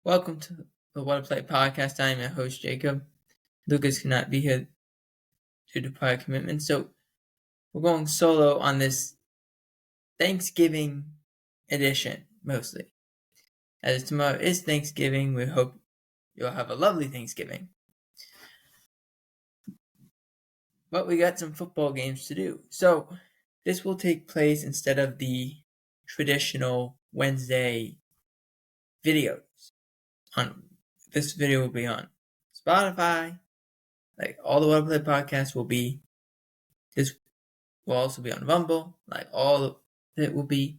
Welcome to the What to Play podcast. I am your host, Jacob. Lucas cannot be here due to prior commitments, so we're going solo on this Thanksgiving edition, mostly. As tomorrow is Thanksgiving, we hope you'll have a lovely Thanksgiving. But we got some football games to do. So, this will take place instead of the traditional Wednesday videos. This video will be on Spotify. Like all the What to Play podcasts will be. This will also be on Rumble. Like all of it will be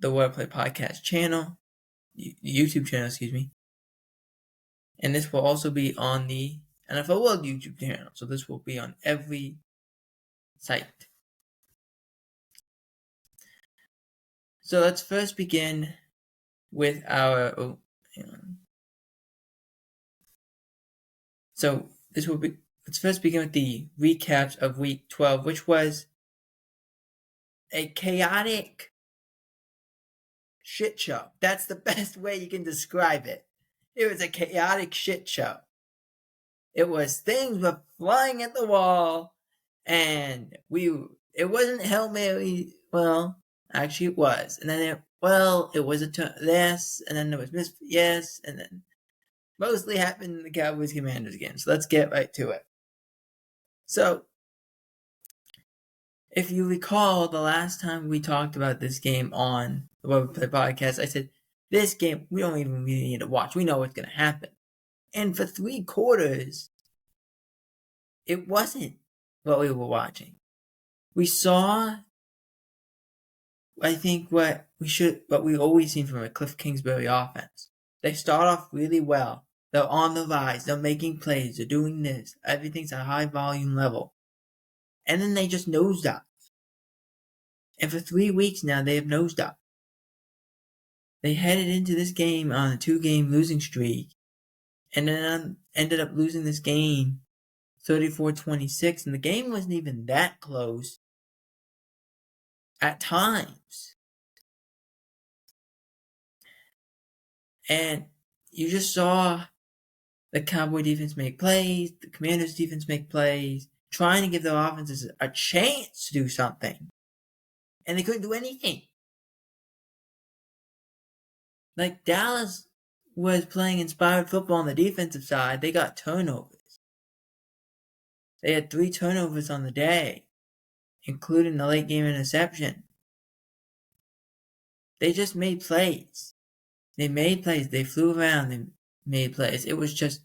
the What to Play podcast channel, YouTube channel, excuse me. And this will also be on the NFL World YouTube channel. So this will be on every site. So let's first begin with our. So this will be. Let's first begin with the recaps of Week 12, which was a chaotic shit show. That's the best way you can describe it. It was a chaotic shit show. It was things were flying at the wall, and it wasn't Hail Mary. Well, actually it was. And then it was a turn yes, and then there was yes, and then mostly happened in the Cowboys Commanders game. So let's get right to it. So, if you recall, the last time we talked about this game on the What to Play podcast, I said, this game, we don't even really need to watch. We know what's going to happen. And for 3 quarters, it wasn't what we were watching. We saw, I think, what we always seen from a Cliff Kingsbury offense. They start off really well. They're on the rise. They're making plays. They're doing this. Everything's at a high volume level. And then they just nosedive. And for 3 weeks now, they have nosedived. They headed into this game on a 2-game losing streak. And then ended up losing this game 34-26. And the game wasn't even that close at times. And you just saw the Cowboy defense make plays, the Commanders defense make plays, trying to give their offenses a chance to do something. And they couldn't do anything. Like Dallas was playing inspired football on the defensive side. They got turnovers. They had 3 turnovers on the day, including the late game interception. They just made plays. They made plays. They flew around. They made plays. It was just,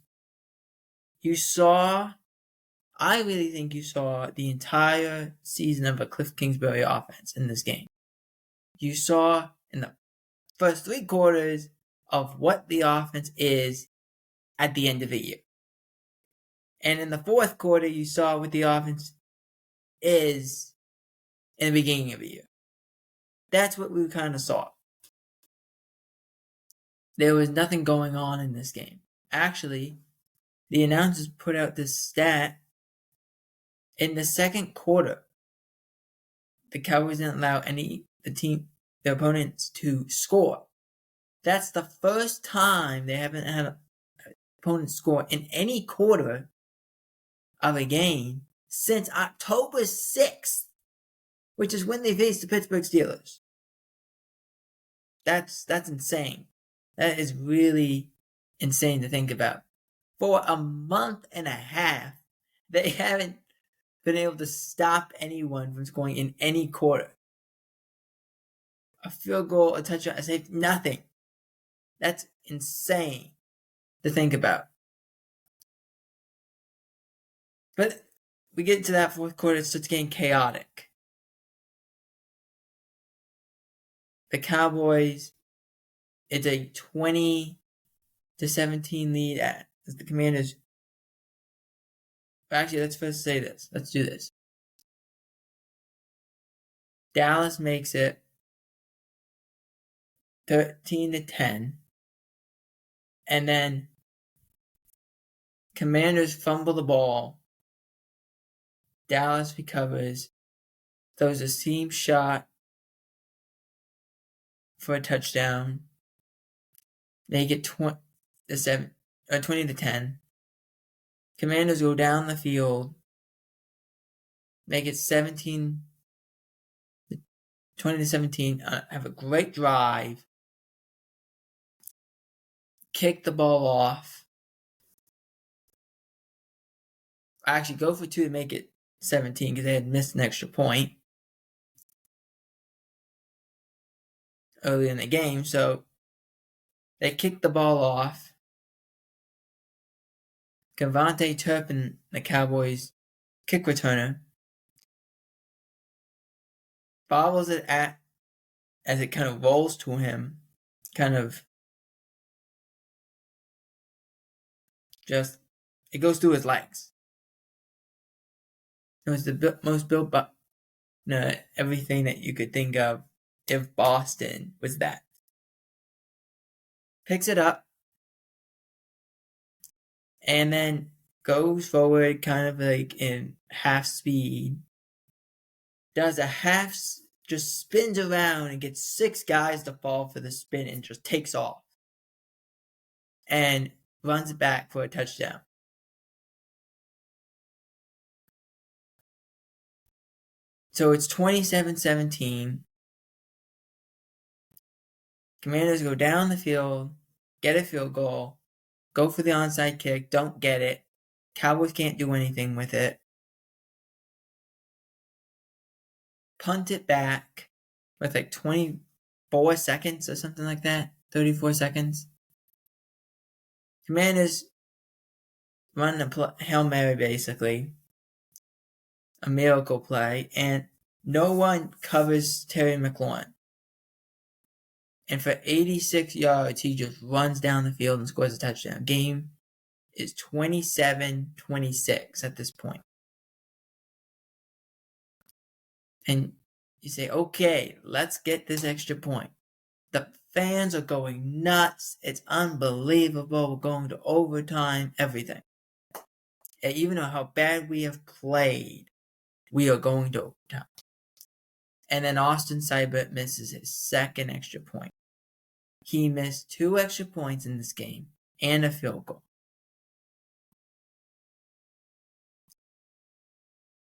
I really think you saw the entire season of a Cliff Kingsbury offense in this game. You saw in the first 3 quarters of what the offense is at the end of the year. And in the 4th quarter, you saw what the offense is in the beginning of the year. That's what we kind of saw. There was nothing going on in this game. Actually, the announcers put out this stat. In the 2nd quarter, the Cowboys didn't allow their opponents to score. That's the first time they haven't had an opponent score in any quarter of a game since October 6th, which is when they faced the Pittsburgh Steelers. That's insane. That is really insane to think about. For a month and a half, they haven't been able to stop anyone from scoring in any quarter. A field goal, a touchdown, a safety, nothing. That's insane to think about. But we get into that 4th quarter, it starts getting chaotic. The Cowboys, it's a 20-17 lead at the Commanders. Actually, let's first say this. Let's do this. Dallas makes it 13-10. And then Commanders fumble the ball. Dallas recovers. Throws a seam shot for a touchdown. They get 20-10. Commanders go down the field, make it 20-17. Have a great drive, kick the ball off. Actually, go for 2 to make it 17 because they had missed an extra point early in the game. So they kicked the ball off. KaVontae Turpin, the Cowboys kick returner, bobbles it as it kind of rolls to him, it goes through his legs. It was the most built up, everything that you could think of if Boston was that. Picks it up, and then goes forward kind of like in half speed. Does a half, just spins around and gets 6 guys to fall for the spin and just takes off. And runs it back for a touchdown. So it's 27-17. Commanders go down the field, get a field goal, go for the onside kick, don't get it. Cowboys can't do anything with it. Punt it back with like 24 seconds or something like that. 34 seconds. Commanders run a Hail Mary, basically. A miracle play. And no one covers Terry McLaurin. And for 86 yards, he just runs down the field and scores a touchdown. Game is 27-26 at this point. And you say, okay, let's get this extra point. The fans are going nuts. It's unbelievable. We're going to overtime, everything. And even though how bad we have played, we are going to overtime. And then Austin Seibert misses his second extra point. He missed 2 extra points in this game and a field goal.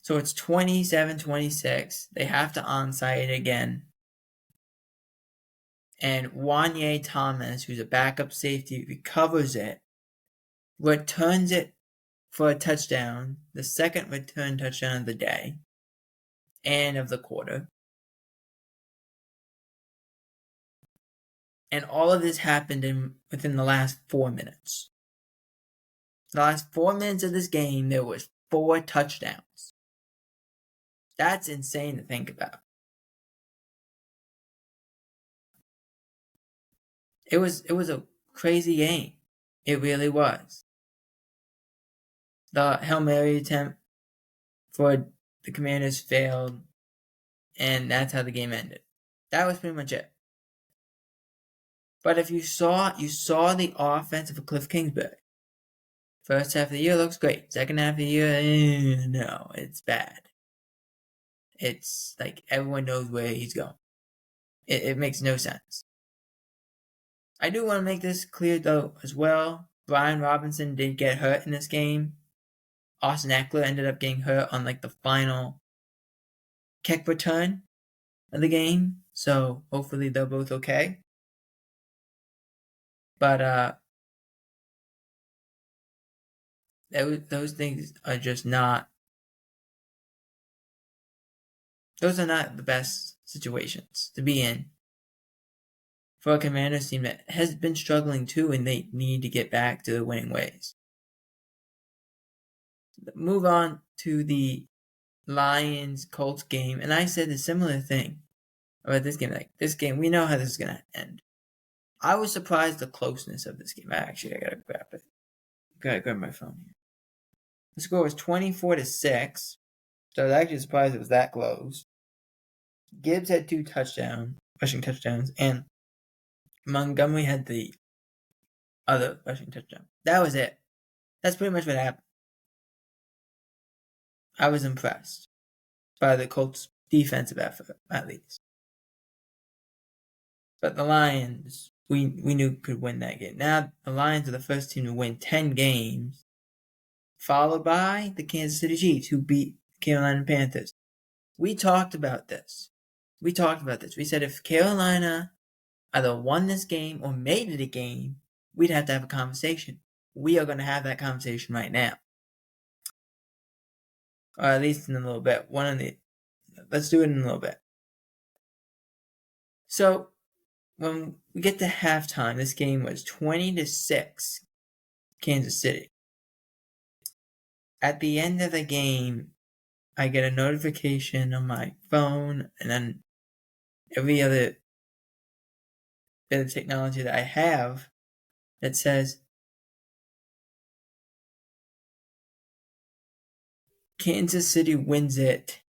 So it's 27-26. They have to onside it again. And Wanye Thomas, who's a backup safety, recovers it, returns it for a touchdown, the second return touchdown of the day and of the quarter. And all of this happened within the last 4 minutes. The last 4 minutes of this game, there was 4 touchdowns. That's insane to think about. It was a crazy game. It really was. The Hail Mary attempt for the Commanders failed, and that's how the game ended. That was pretty much it. But if you saw the offense of Cliff Kingsbury. First half of the year looks great. Second half of the year, no, it's bad. It's like everyone knows where he's going. It makes no sense. I do want to make this clear, though, as well. Brian Robinson did get hurt in this game. Austin Ekeler ended up getting hurt on like the final kick return of the game. So hopefully they're both okay. But those things are just not. Those are not the best situations to be in for a Commanders team that has been struggling too, and they need to get back to the winning ways. Move on to the Lions-Colts game, and I said a similar thing about this game. Like, this game, we know how this is going to end. I was surprised the closeness of this game. Actually, I gotta grab it. Gotta grab my phone here. The score was 24-6, so I was actually surprised it was that close. Gibbs had 2 rushing touchdowns, and Montgomery had the other rushing touchdown. That was it. That's pretty much what happened. I was impressed by the Colts' defensive effort, at least. But the Lions we knew could win that game. Now the Lions are the first team to win 10 games, followed by the Kansas City Chiefs, who beat Carolina Panthers. We talked about this. We said if Carolina either won this game or made it a game, we'd have to have a conversation. We are going to have that conversation right now. Or at least in a little bit. Let's do it in a little bit. So, when we get to halftime, this game was 20-6, Kansas City. At the end of the game, I get a notification on my phone, and then every other bit of technology that I have that says Kansas City wins it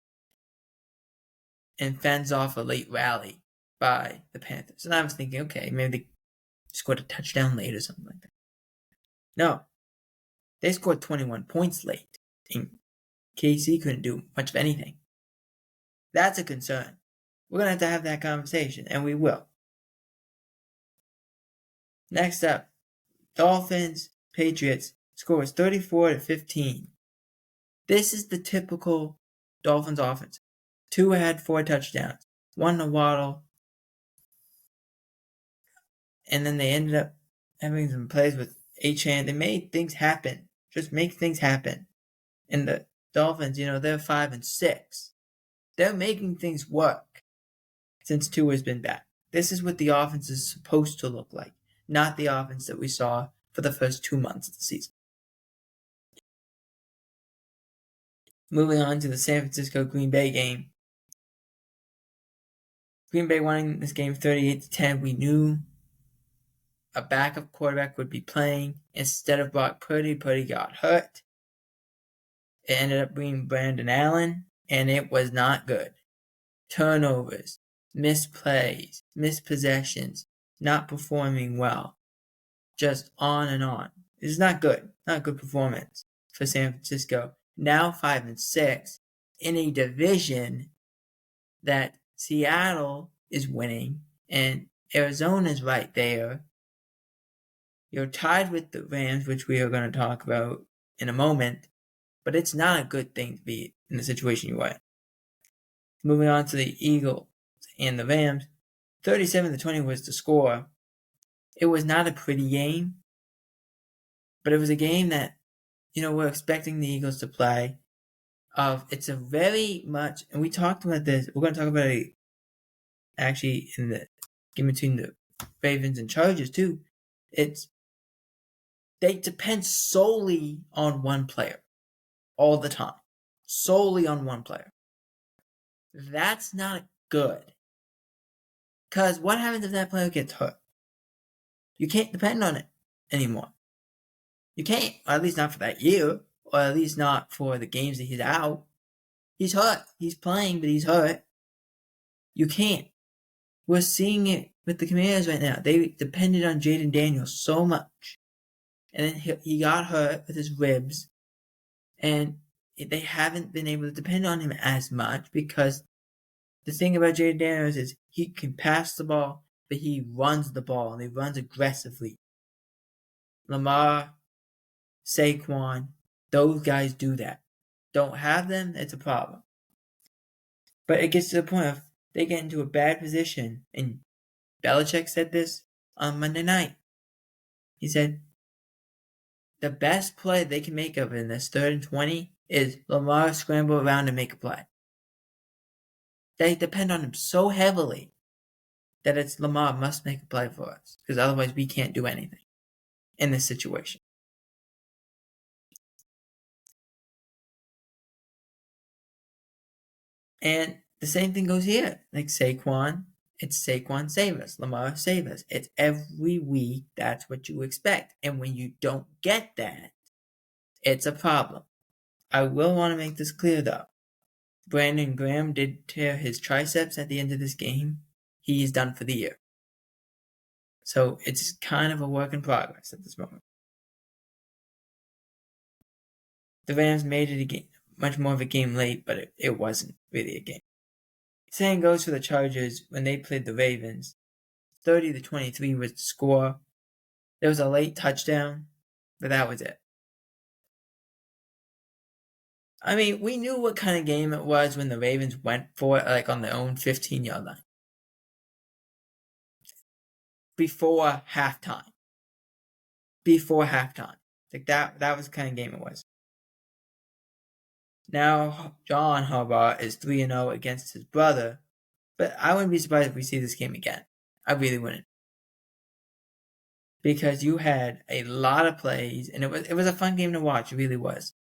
and fends off a late rally by the Panthers. And I was thinking, okay, maybe they scored a touchdown late or something like that. No. They scored 21 points late, and KC couldn't do much of anything. That's a concern. We're going to have that conversation, and we will. Next up, Dolphins, Patriots, score was 34-15. This is the typical Dolphins offense. Tua had 4 touchdowns, 1 to Waddle, and then they ended up having some plays with Achane. They made things happen. Just make things happen. And the Dolphins, they're 5-6. They're making things work since Tua's been back. This is what the offense is supposed to look like, not the offense that we saw for the first 2 months of the season. Moving on to the San Francisco-Green Bay game. Green Bay winning this game 38-10. We knew a backup quarterback would be playing instead of Brock Purdy. Purdy got hurt. It ended up being Brandon Allen, and it was not good. Turnovers, missed plays, missed possessions, not performing well. Just on and on. This is not good. Not a good performance for San Francisco. Now 5-6 in a division that Seattle is winning and Arizona's right there. You're tied with the Rams, which we are going to talk about in a moment, but it's not a good thing to be in the situation you are in. Moving on to the Eagles and the Rams, 37-20 was the score. It was not a pretty game, but it was a game that, we're expecting the Eagles to play. It's a very much, and we talked about this, we're going to talk about it actually in the game between the Ravens and Chargers too. They depend solely on one player all the time. Solely on one player. That's not good. Because what happens if that player gets hurt? You can't depend on it anymore. You can't, or at least not for that year, or at least not for the games that he's out. He's hurt. He's playing, but he's hurt. You can't. We're seeing it with the Commanders right now. They depended on Jaden Daniels so much. And then he got hurt with his ribs. And they haven't been able to depend on him as much because the thing about Jaden Daniels is he can pass the ball, but he runs the ball, and he runs aggressively. Lamar, Saquon, those guys do that. Don't have them, it's a problem. But it gets to the point of they get into a bad position, and Belichick said this on Monday night. He said, the best play they can make of it in this 3rd and 20 is Lamar scramble around and make a play. They depend on him so heavily that it's Lamar must make a play for us, because otherwise we can't do anything in this situation. And the same thing goes here. Like Saquon, it's Saquon save us, Lamar save us. It's every week, that's what you expect. And when you don't get that, it's a problem. I will want to make this clear though. Brandon Graham did tear his triceps at the end of this game. He is done for the year. So it's kind of a work in progress at this moment. The Rams made it a game, much more of a game late, but it wasn't really a game. Same goes for the Chargers when they played the Ravens. 30-23 was the score. There was a late touchdown, but that was it. I mean, we knew what kind of game it was when the Ravens went for it, like on their own 15-yard line. Before halftime. Like that was the kind of game it was. Now, John Harbaugh is 3-0 against his brother, but I wouldn't be surprised if we see this game again. I really wouldn't. Because you had a lot of plays, and it was a fun game to watch. It really was.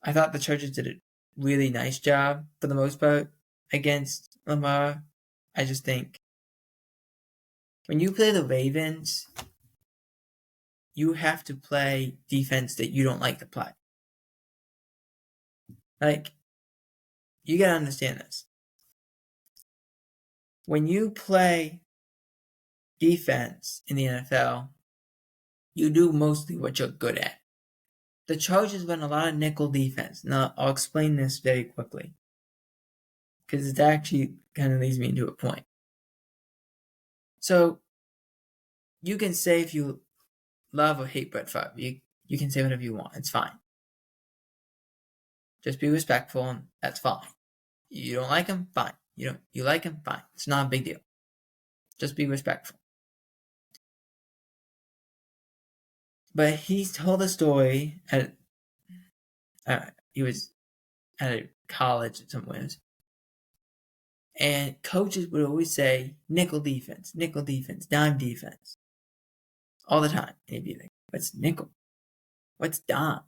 I thought the Chargers did a really nice job, for the most part, against Lamar. I just think when you play the Ravens, you have to play defense that you don't like to play. Like, you gotta understand this. When you play defense in the NFL, you do mostly what you're good at. The Chargers run a lot of nickel defense. Now, I'll explain this very quickly, because it actually kind of leads me into a point. So, you can say if you love or hate Brett Favre. You can say whatever you want. It's fine. Just be respectful, and that's fine. You don't like him? Fine. You like him? Fine. It's not a big deal. Just be respectful. But he's told a story he was at a college somewhere, and coaches would always say nickel defense, dime defense, all the time. And he'd be like, "What's nickel? What's dime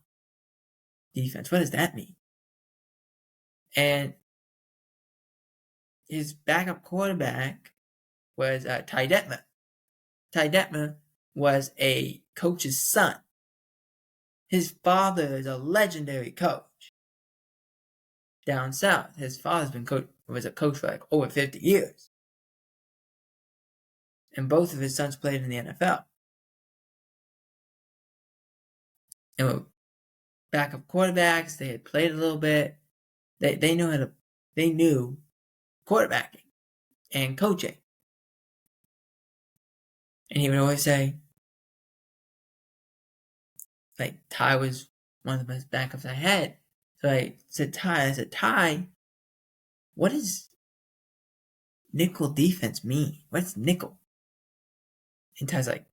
defense? What does that mean?" And his backup quarterback was Ty Detmer. Ty Detmer was a coach's son. His father is a legendary coach down south. His father's was a coach for like over 50 years. And both of his sons played in the NFL. And were backup quarterbacks. They had played a little bit. They knew quarterbacking and coaching. And he would always say, like, Ty was one of the best backups I had. So I said, Ty, what does nickel defense mean? What's nickel? And Ty's like,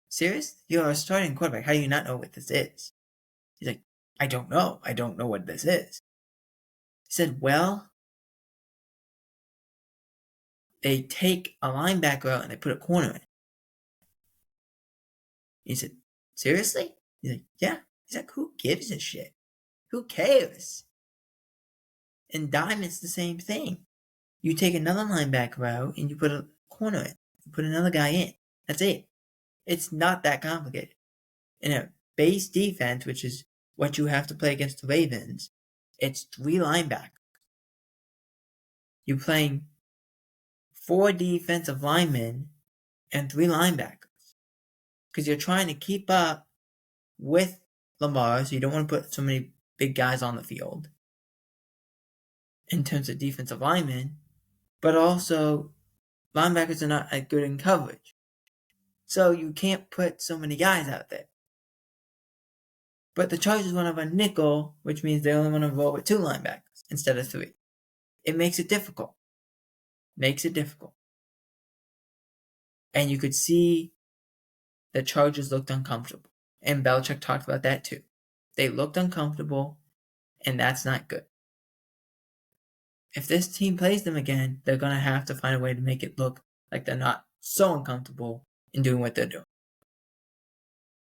serious? You're a starting quarterback. How do you not know what this is? He's like, I don't know. I don't know what this is. He said, well, they take a linebacker out and they put a corner in. He said, seriously? He's like, yeah. He's like, who gives a shit? Who cares? And dime, it's the same thing. You take another linebacker out and you put a corner in. You put another guy in. That's it. It's not that complicated. In a base defense, which is what you have to play against the Ravens, it's 3 linebackers. You're playing 4 defensive linemen and 3 linebackers. Because you're trying to keep up with Lamar, so you don't want to put so many big guys on the field in terms of defensive linemen, but also linebackers are not as good in coverage. So you can't put so many guys out there. But the Chargers want to have a nickel, which means they only want to roll with 2 linebackers instead of 3. It makes it difficult. And you could see the Chargers looked uncomfortable. And Belichick talked about that too. They looked uncomfortable, and that's not good. If this team plays them again, they're going to have to find a way to make it look like they're not so uncomfortable in doing what they're doing.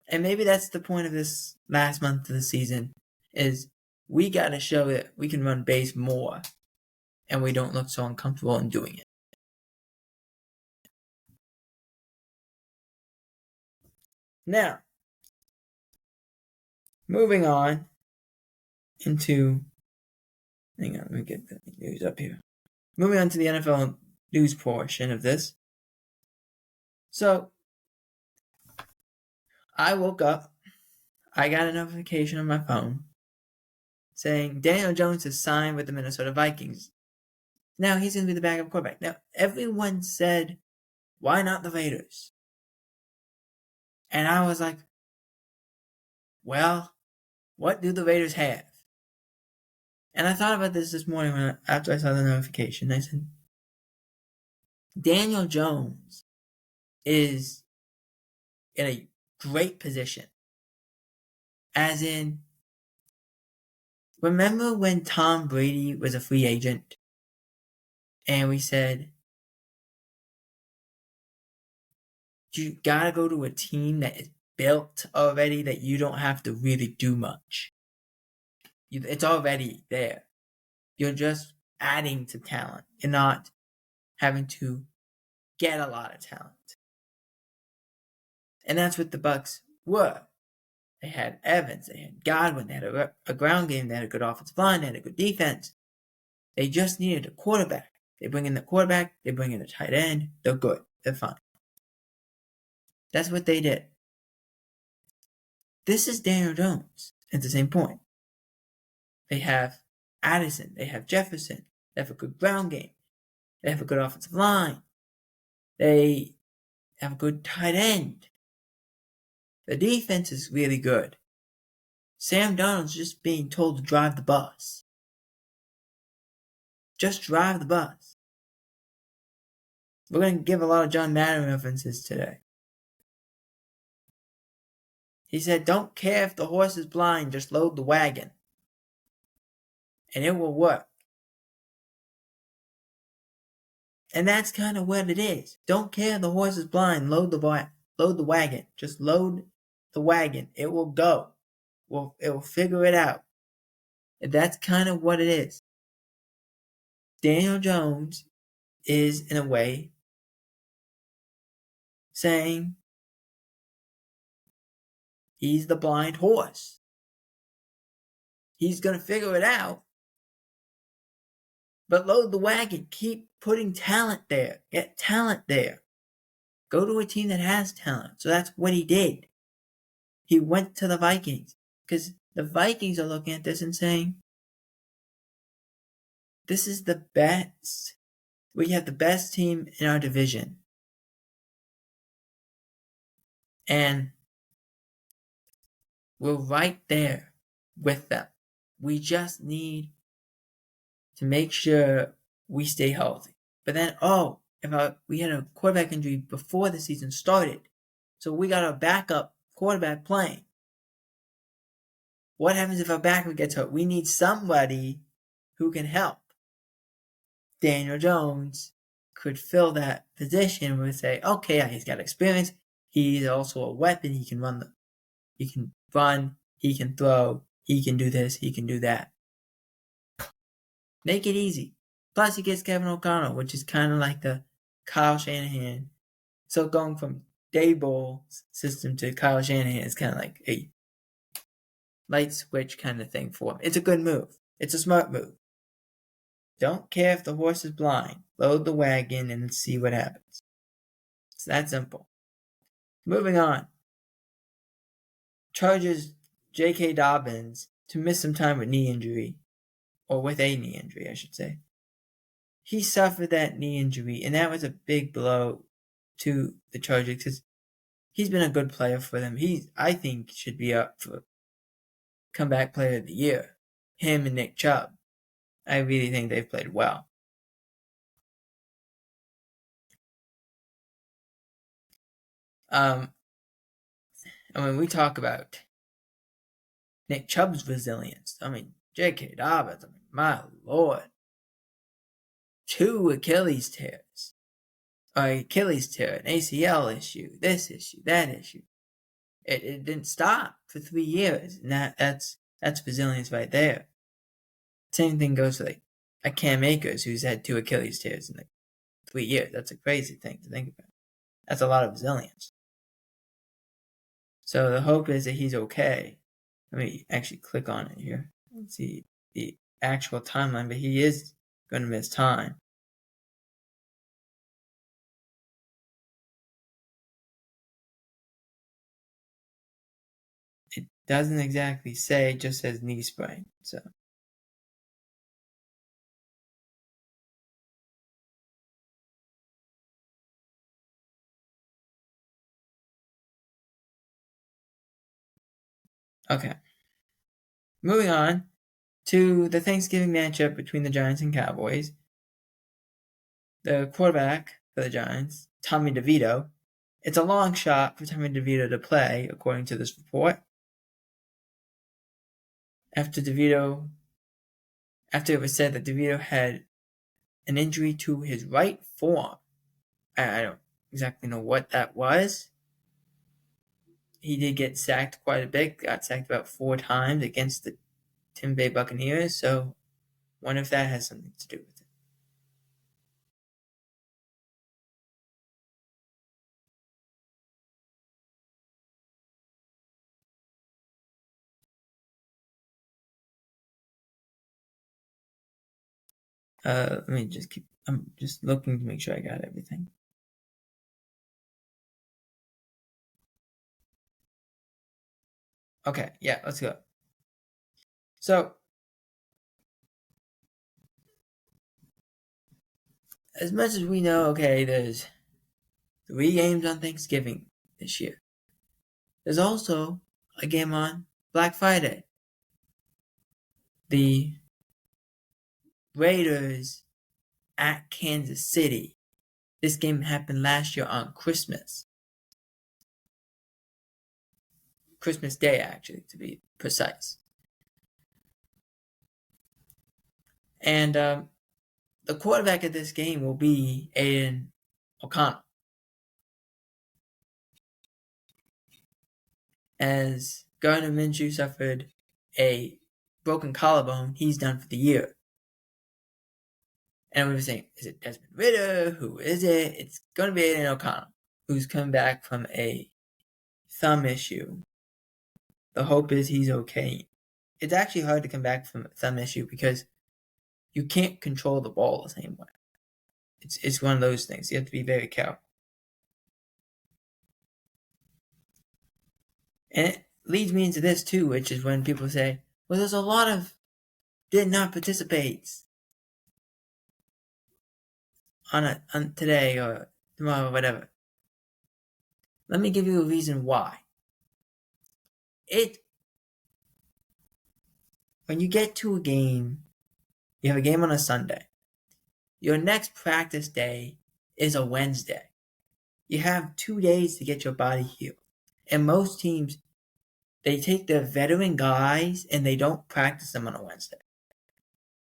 And maybe that's the point of this last month of the season, is we got to show that we can run base more and we don't look so uncomfortable in doing it. Now, moving on into... Hang on, let me get the news up here. Moving on to the NFL news portion of this. So, I woke up. I got a notification on my phone saying Daniel Jones has signed with the Minnesota Vikings. Now he's going to be the backup quarterback. Now, everyone said Why not the Raiders? And I was like, well, what do the Raiders have? And I thought about this morning after I saw the notification. I said, Daniel Jones is in a great position. As in, remember when Tom Brady was a free agent? And we said, you gotta go to a team that is built already, that you don't have to really do much. It's already there. You're just adding to talent. You're not having to get a lot of talent. And that's what the Bucs were. They had Evans, they had Godwin, they had a ground game, they had a good offensive line, they had a good defense. They just needed a quarterback. They bring in the quarterback, they bring in a tight end, they're good, they're fine. That's what they did. This is Daniel Jones at the same point. They have Addison, they have Jefferson, they have a good ground game, they have a good offensive line, they have a good tight end. The defense is really good. Sam Darnold's just being told to drive the bus. Just drive the bus. We're going to give a lot of John Madden references today. He said, don't care if the horse is blind, just load the wagon. And it will work. And that's kind of what it is. Don't care if the horse is blind, load the wagon. Just load the wagon. It will go. It will figure it out. And that's kind of what it is. Daniel Jones is, in a way, saying he's the blind horse. He's going to figure it out. But load the wagon. Keep putting talent there. Get talent there. Go to a team that has talent. So that's what he did. He went to the Vikings. Because the Vikings are looking at this and saying, this is the best. We have the best team in our division. And we're right there with them. We just need to make sure we stay healthy. But then, we had a quarterback injury before the season started. So we got a backup quarterback playing. What happens if our backup gets hurt? We need somebody who can help. Daniel Jones could fill that position and we say, okay, yeah, he's got experience. He's also a weapon. He can run, he can throw, he can do this, he can do that. Make it easy. Plus, he gets Kevin O'Connell, which is kind of like the Kyle Shanahan. So going from Daboll's system to Kyle Shanahan is kind of like a light switch kind of thing for him. It's a good move. It's a smart move. Don't care if the horse is blind. Load the wagon and see what happens. It's that simple. Moving on. Charges J.K. Dobbins to miss some time with knee injury. Or with a knee injury, I should say. He suffered that knee injury, and that was a big blow to the Chargers because he's been a good player for them. I think, should be up for comeback player of the year. Him and Nick Chubb. I really think they've played well. And when we talk about Nick Chubb's resilience, J.K. Dobbins, my Lord. 2 Achilles tears. Achilles tear, an ACL issue, this issue, that issue. It didn't stop for 3 years. And that's resilience right there. Same thing goes for a Cam Akers who's had 2 Achilles tears in 3 years. That's a crazy thing to think about. That's a lot of resilience. So the hope is that he's okay. Let me actually click on it here. Let's see the actual timeline, but he is going to miss time. It doesn't exactly say, it just says knee sprain. So Okay. Moving on to the Thanksgiving matchup between the Giants and Cowboys. The quarterback for the Giants, Tommy DeVito. It's a long shot for Tommy DeVito to play, according to this report. After it was said that DeVito had an injury to his right forearm. I don't exactly know what that was. He did get sacked quite a bit, got sacked about 4 times against the Tampa Bay Buccaneers, so wonder if that has something to do with it. I'm just looking to make sure I got everything. Okay, yeah, let's go. So, as much as we know, okay, there's 3 games on Thanksgiving this year. There's also a game on Black Friday. The Raiders at Kansas City. This game happened last year on Christmas. Christmas Day, actually, to be precise. And the quarterback of this game will be Aiden O'Connell. As Gardner Minshew suffered a broken collarbone, he's done for the year. And we were saying, is it Desmond Ridder? Who is it? It's going to be Aiden O'Connell, who's come back from a thumb issue. The hope is he's okay. It's actually hard to come back from a thumb issue because you can't control the ball the same way. It's one of those things. You have to be very careful. And it leads me into this too, which is when people say, well, there's a lot of did not participates on today or tomorrow or whatever. Let me give you a reason why. When you get to a game, you have a game on a Sunday. Your next practice day is a Wednesday. You have 2 days to get your body healed. And most teams, they take their veteran guys and they don't practice them on a Wednesday.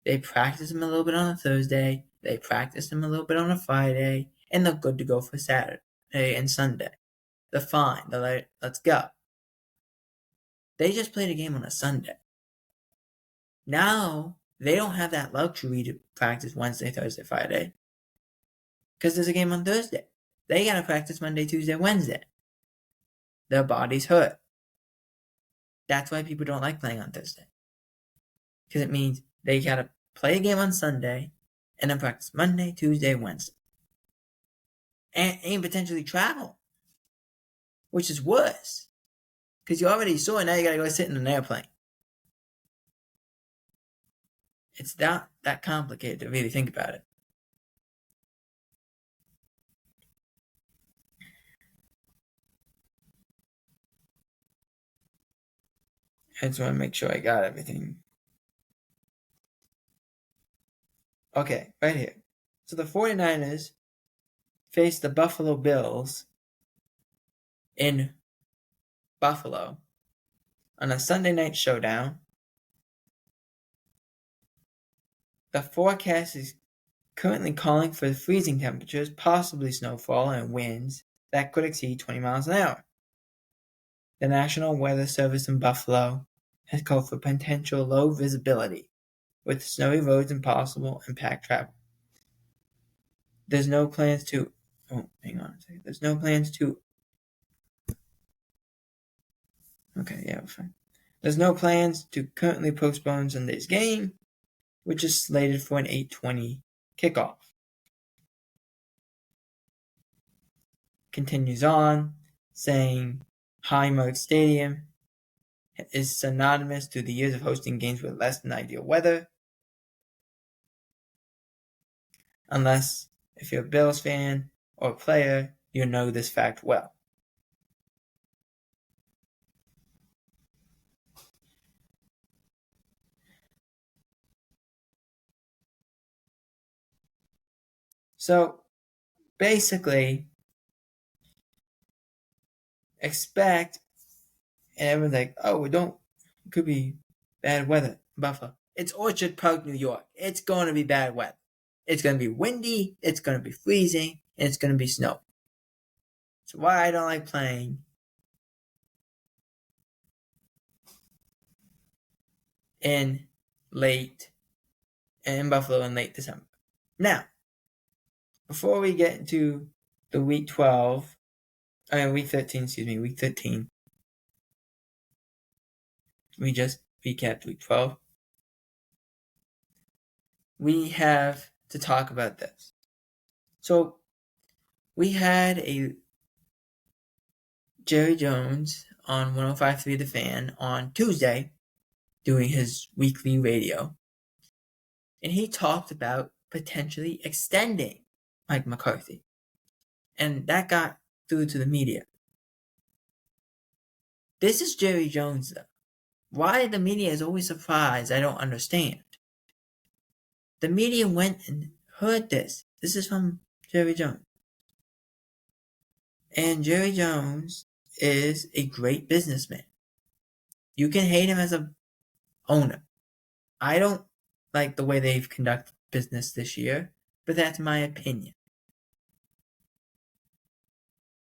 They practice them a little bit on a Thursday. They practice them a little bit on a Friday. And they're good to go for Saturday and Sunday. They're fine. They're like, let's go. They just played a game on a Sunday. Now, they don't have that luxury to practice Wednesday, Thursday, Friday. Because there's a game on Thursday. They got to practice Monday, Tuesday, Wednesday. Their bodies hurt. That's why people don't like playing on Thursday. Because it means they got to play a game on Sunday and then practice Monday, Tuesday, Wednesday. And potentially travel. Which is worse. Because you already saw it, now you got to go sit in an airplane. It's not that complicated to really think about it. I just want to make sure I got everything. Okay, right here. So the 49ers face the Buffalo Bills in Buffalo on a Sunday night showdown. The forecast is currently calling for freezing temperatures, possibly snowfall and winds that could exceed 20 miles an hour. The National Weather Service in Buffalo has called for potential low visibility, with snowy roads and possible impact travel. There's no plans to. Oh, hang on a second. There's no plans to. Okay, yeah, we're fine. There's no plans to currently postpone Sunday's game, which is slated for an 8:20 kickoff. Continues on, saying Highmark Stadium is synonymous to the years of hosting games with less than ideal weather. Unless, if you're a Bills fan or a player, you know this fact well. So basically, expect, and everyone's like, oh, it could be bad weather in Buffalo. It's Orchard Park, New York. It's going to be bad weather. It's going to be windy, it's going to be freezing, and it's going to be snow. So why I don't like playing in Buffalo in late December. Now, before we get into the week 13, week 13. We just recapped week 12. We have to talk about this. So, we had a Jerry Jones on 105.3 The Fan on Tuesday doing his weekly radio. And he talked about potentially extending Mike McCarthy. And that got through to the media. This is Jerry Jones, though. Why the media is always surprised, I don't understand. The media went and heard this. This is from Jerry Jones. And Jerry Jones is a great businessman. You can hate him as a owner. I don't like the way they've conducted business this year, but that's my opinion.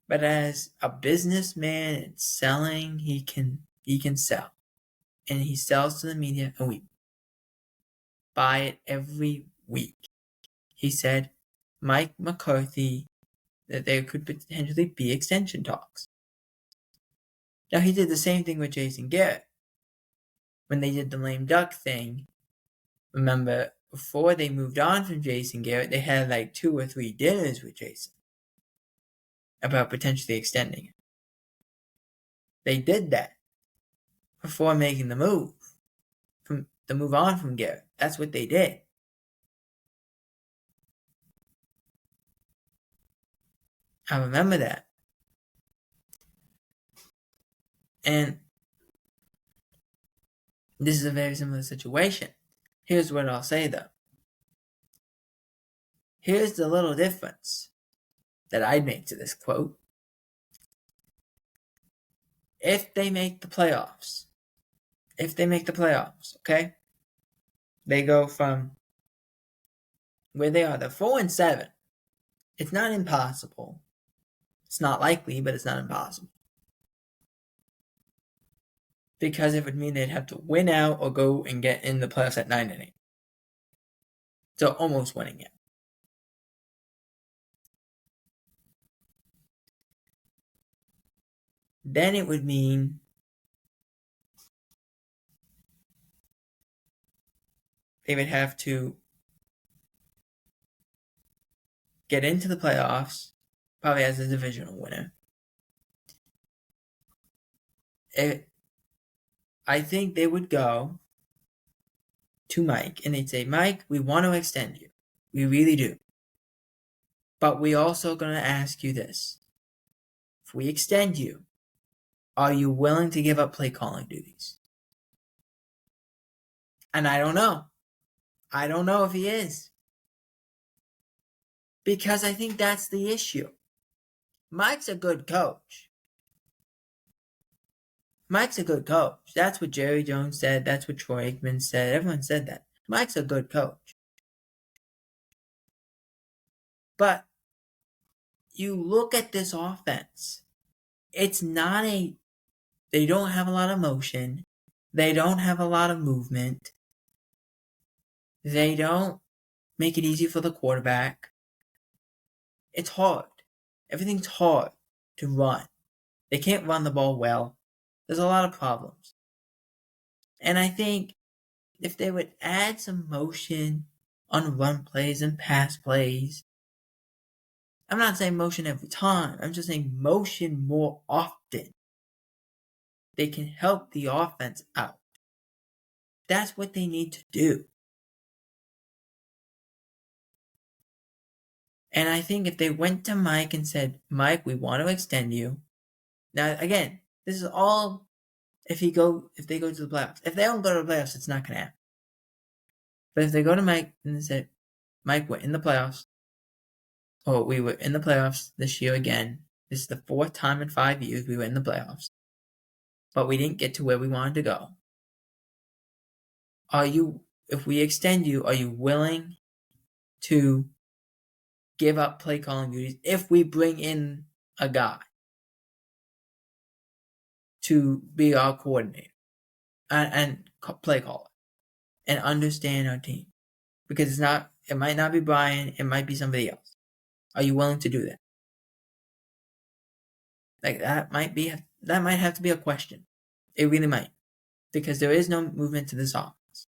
But as a businessman and selling, he can sell. And he sells to the media, and we buy it every week. He said Mike McCarthy, that there could potentially be extension talks. Now, he did the same thing with Jason Garrett. When they did the lame duck thing, remember, before they moved on from Jason Garrett, they had like 2 or 3 dinners with Jason about potentially extending it. They did that before making the move on from Garrett. That's what they did. I remember that. And this is a very similar situation. Here's what I'll say, though. Here's the little difference that I'd make to this quote. If they make the playoffs, okay? They go from where they are, they're 4-7. It's not impossible. It's not likely, but it's not impossible. Because it would mean they'd have to win out or go and get in the playoffs at 9-8. So almost winning it. Then it would mean they would have to get into the playoffs, probably as a divisional winner. I think they would go to Mike and they'd say, Mike, we want to extend you. We really do. But we also going to ask you this. If we extend you, are you willing to give up play calling duties? And I don't know. I don't know if he is. Because I think that's the issue. Mike's a good coach. That's what Jerry Jones said. That's what Troy Aikman said. Everyone said that. Mike's a good coach. But you look at this offense. It's not they don't have a lot of motion. They don't have a lot of movement. They don't make it easy for the quarterback. It's hard. Everything's hard to run. They can't run the ball well. There's a lot of problems. And I think if they would add some motion on run plays and pass plays, I'm not saying motion every time. I'm just saying motion more often. They can help the offense out. That's what they need to do. And I think if they went to Mike and said, Mike, we want to extend you. Now, again, this is all if they go to the playoffs. If they don't go to the playoffs, it's not going to happen. But if they go to Mike and they say, Mike, we're in the playoffs. we were in the playoffs this year again. This is the 4th time in 5 years we were in the playoffs. But we didn't get to where we wanted to go. If we extend you, are you willing to give up play calling duties if we bring in a guy to be our coordinator and play caller and understand our team? Because it might not be Brian, it might be somebody else. Are you willing to do that? Like that might have to be a question. It really might. Because there is no movement to this offense.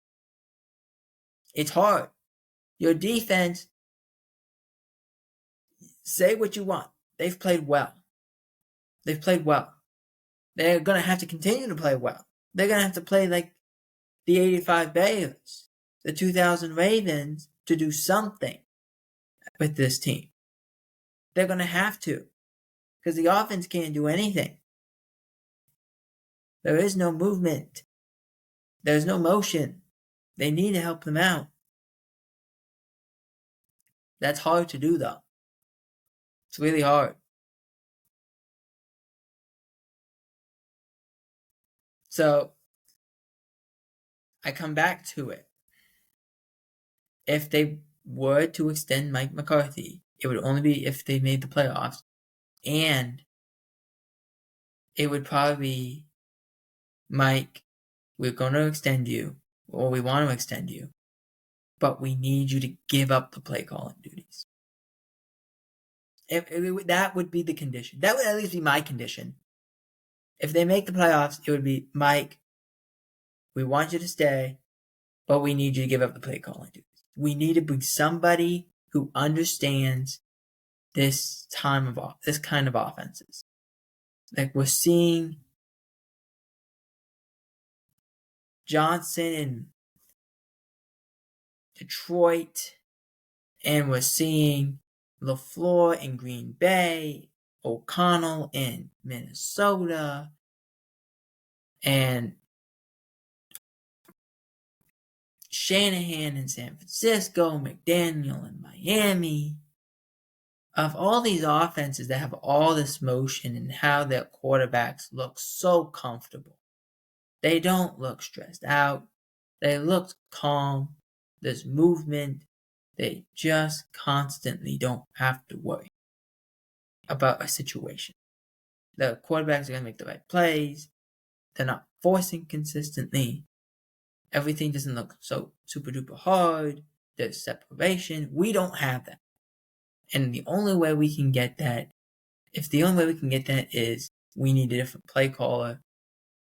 It's hard. Your defense, say what you want. They've played well. They're going to have to continue to play well. They're going to have to play like the 85 Bears, the 2000 Ravens, to do something with this team. They're going to have to. Because the offense can't do anything. There is no movement. There's no motion. They need to help them out. That's hard to do, though. It's really hard. So, I come back to it. If they were to extend Mike McCarthy, it would only be if they made the playoffs. And it would probably be, Mike, we're going to extend you, or we want to extend you, but we need you to give up the play calling duties. That would be the condition. That would at least be my condition. If they make the playoffs, it would be, Mike, we want you to stay, but we need you to give up the play calling duties. We need to bring somebody who understands this kind of offenses. Like we're seeing Johnson in Detroit, and we're seeing LaFleur in Green Bay, O'Connell in Minnesota, and Shanahan in San Francisco, McDaniel in Miami. Of all these offenses that have all this motion and how their quarterbacks look so comfortable. They don't look stressed out. They look calm. There's movement. They just constantly don't have to worry about a situation. The quarterbacks are going to make the right plays. They're not forcing consistently. Everything doesn't look so super duper hard. There's separation. We don't have that. And the only way we can get that, is we need a different play caller.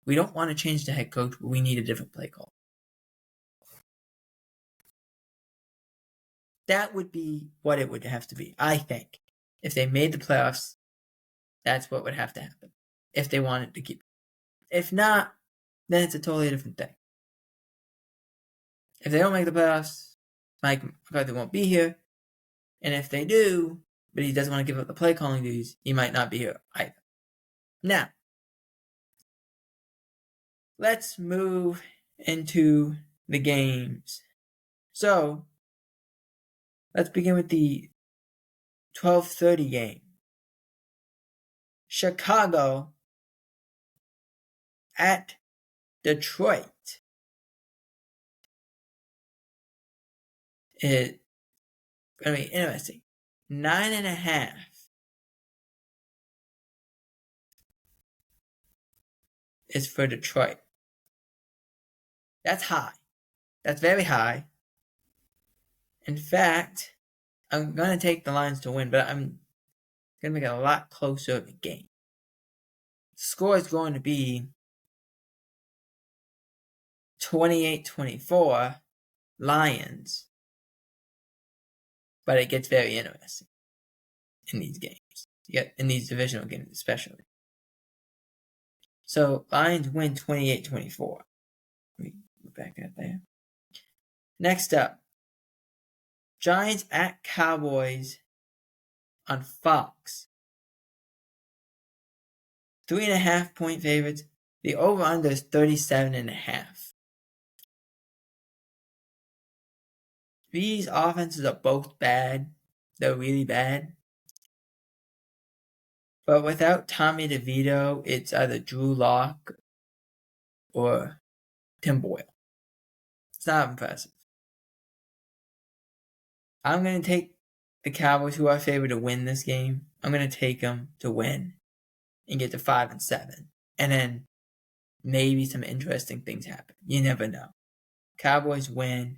We don't want to change the head coach, but we need a different play caller. That would be what it would have to be, I think. If they made the playoffs, that's what would have to happen. If they wanted to keep it. If not, then it's a totally different thing. If they don't make the playoffs, Mike McCarthy won't be here. And if they do, but he doesn't want to give up the play calling duties, he might not be here either. Now, let's move into the games. So, let's begin with the 12:30 game. Chicago at Detroit. It's going to be interesting. 9.5 is for Detroit. That's high. That's very high. In fact, I'm going to take the Lions to win, but I'm going to make it a lot closer of a game. The score is going to be 28-24 Lions. But it gets very interesting in these games. In these divisional games especially. So, Lions win 28-24. Let me look back at there. Next up, Giants at Cowboys on Fox. 3.5 point favorites. The over-under is 37.5. These offenses are both bad. They're really bad. But without Tommy DeVito, it's either Drew Lock or Tim Boyle. It's not impressive. I'm going to take the Cowboys, who are favored to win this game. I'm going to take them to win and get to 5-7. And then maybe some interesting things happen. You never know. Cowboys win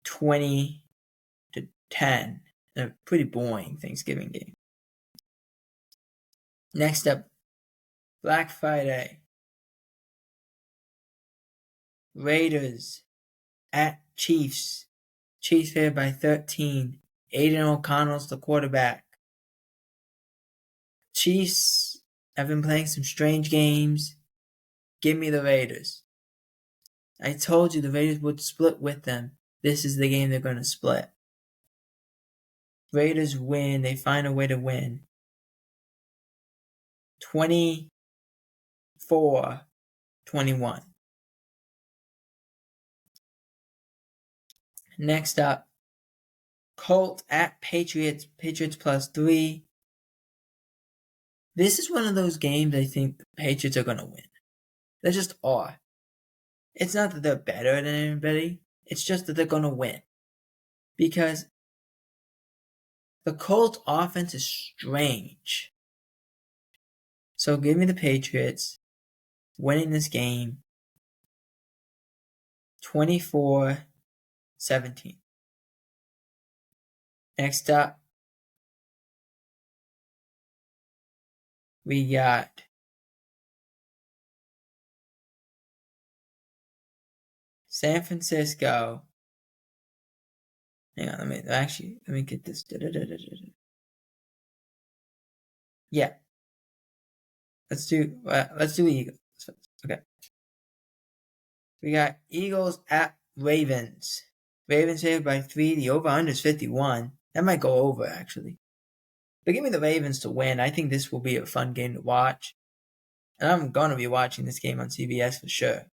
20-10 in a pretty boring Thanksgiving game. Next up, Black Friday. Raiders at Chiefs. Chiefs favored by 13. Aiden O'Connell's the quarterback. Chiefs have been playing some strange games. Give me the Raiders. I told you the Raiders would split with them. This is the game they're going to split. Raiders win. They find a way to win. 24-21. Next up, Colts at Patriots. Patriots +3. This is one of those games I think the Patriots are going to win. They just are. It's not that they're better than anybody. It's just that they're going to win. Because the Colts offense is strange. So give me the Patriots winning this game 24-17. Next up, we got San Francisco. Hang on, let me get this. Yeah. Let's do the Eagles. Okay. We got Eagles at Ravens. Ravens favored by 3. The over-under is 51. That might go over, actually. But give me the Ravens to win. I think this will be a fun game to watch. And I'm going to be watching this game on CBS for sure.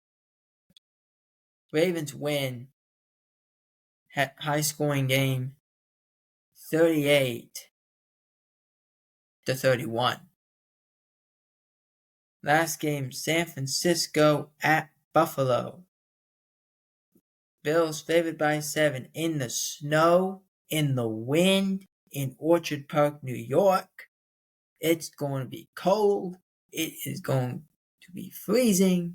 Ravens win. High-scoring game. 38-31. Last game, San Francisco at Buffalo. Bills favored by 7 in the snow, in the wind, in Orchard Park, New York. It's going to be cold. It is going to be freezing.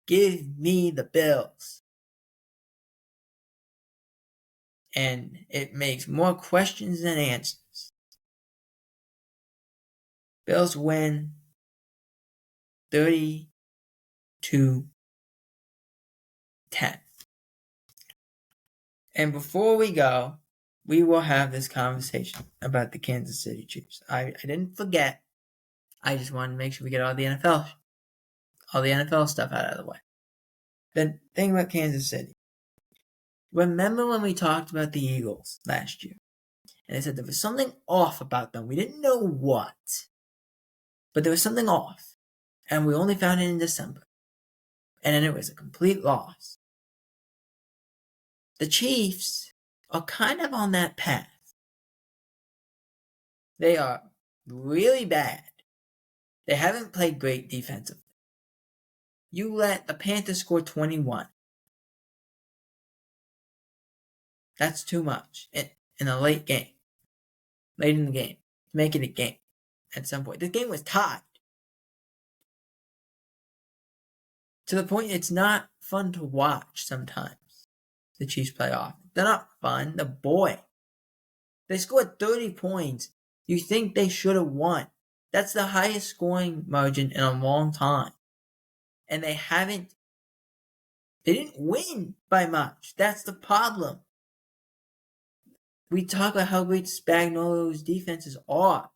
Give me the Bills. And it makes more questions than answers. Bills win 30-10. And before we go, we will have this conversation about the Kansas City Chiefs. I didn't forget. I just wanted to make sure we get all the NFL stuff out of the way. The thing about Kansas City. Remember when we talked about the Eagles last year? And I said there was something off about them. We didn't know what. But there was something off. And we only found it in December. And then it was a complete loss. The Chiefs are kind of on that path. They are really bad. They haven't played great defensively. You let the Panthers score 21. That's too much in a late game. Late in the game. To make it a game at some point. The game was tied. To the point it's not fun to watch sometimes. The Chiefs play off. They're not fun. They're boring. They scored 30 points. You think they should have won. That's the highest scoring margin in a long time. And they didn't win by much. That's the problem. We talk about how great Spagnuolo's defenses are.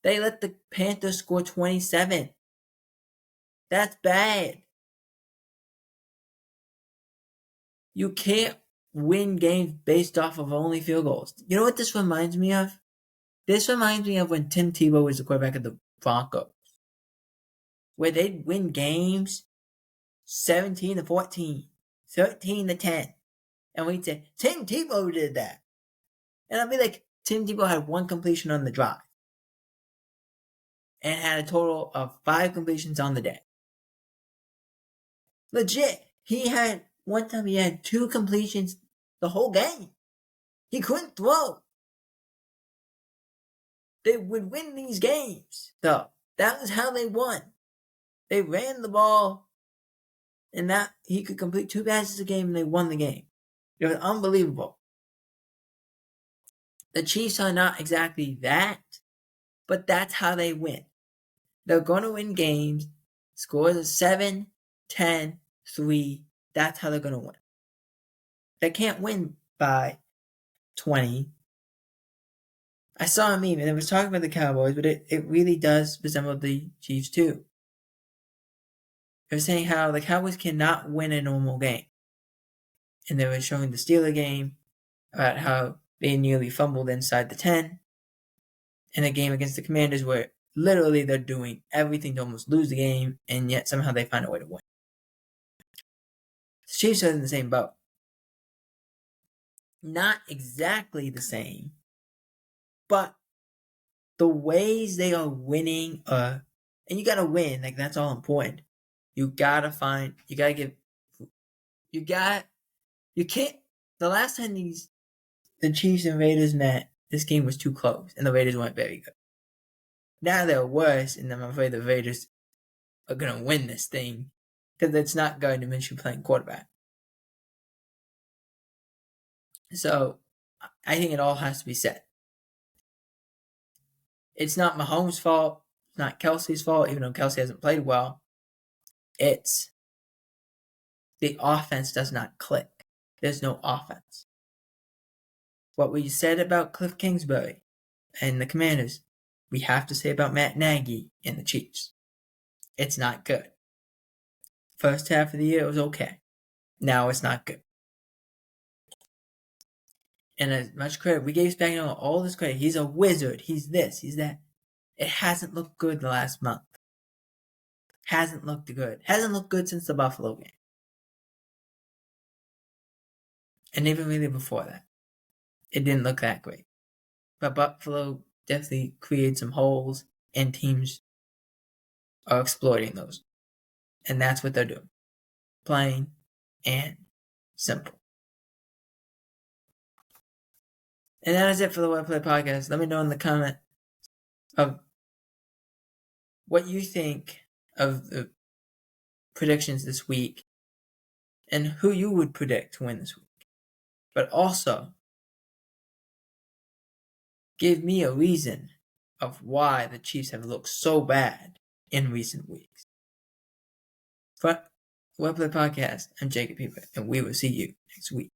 They let the Panthers score 27. That's bad. You can't win games based off of only field goals. You know what this reminds me of? This reminds me of when Tim Tebow was the quarterback of the Broncos. Where they'd win games 17-14, 13-10. And we'd say, Tim Tebow did that. And I'd be like, Tim Tebow had 1 completion on the drive. And had a total of 5 completions on the day. Legit. One time he had 2 completions the whole game. He couldn't throw. They would win these games, though. That was how they won. They ran the ball, and that he could complete 2 passes a game, and they won the game. It was unbelievable. The Chiefs are not exactly that, but that's how they win. They're going to win games. Scores of 7, 10, 3. That's how they're going to win. They can't win by 20. I saw a meme, and it was talking about the Cowboys, but it really does resemble the Chiefs too. It was saying how the Cowboys cannot win a normal game. And they were showing the Steelers game about how they nearly fumbled inside the 10. In a game against the Commanders where literally they're doing everything to almost lose the game, and yet somehow they find a way to win. The Chiefs are in the same boat. Not exactly the same, but the ways they are winning and you gotta win, like that's all important. You can't, the last time the Chiefs and Raiders met, this game was too close, and the Raiders weren't very good. Now they're worse, and I'm afraid the Raiders are gonna win this thing, because it's not Gardner Minshew playing quarterback. So, I think it all has to be said. It's not Mahomes' fault. It's not Kelsey's fault, even though Kelsey hasn't played well. It's the offense does not click. There's no offense. What we said about Cliff Kingsbury and the Commanders, we have to say about Matt Nagy and the Chiefs. It's not good. First half of the year, it was okay. Now it's not good. And as much credit, we gave Spagnuolo all this credit. He's a wizard. He's this. He's that. It hasn't looked good the last month. Hasn't looked good. Hasn't looked good since the Buffalo game. And even really before that. It didn't look that great. But Buffalo definitely created some holes, and teams are exploiting those. And that's what they're doing. Plain and simple. And that is it for the Well Played Podcast. Let me know in the comment of what you think of the predictions this week and who you would predict to win this week. But also, give me a reason of why the Chiefs have looked so bad in recent weeks. For Well Played Podcast, I'm Jacob Heber, and we will see you next week.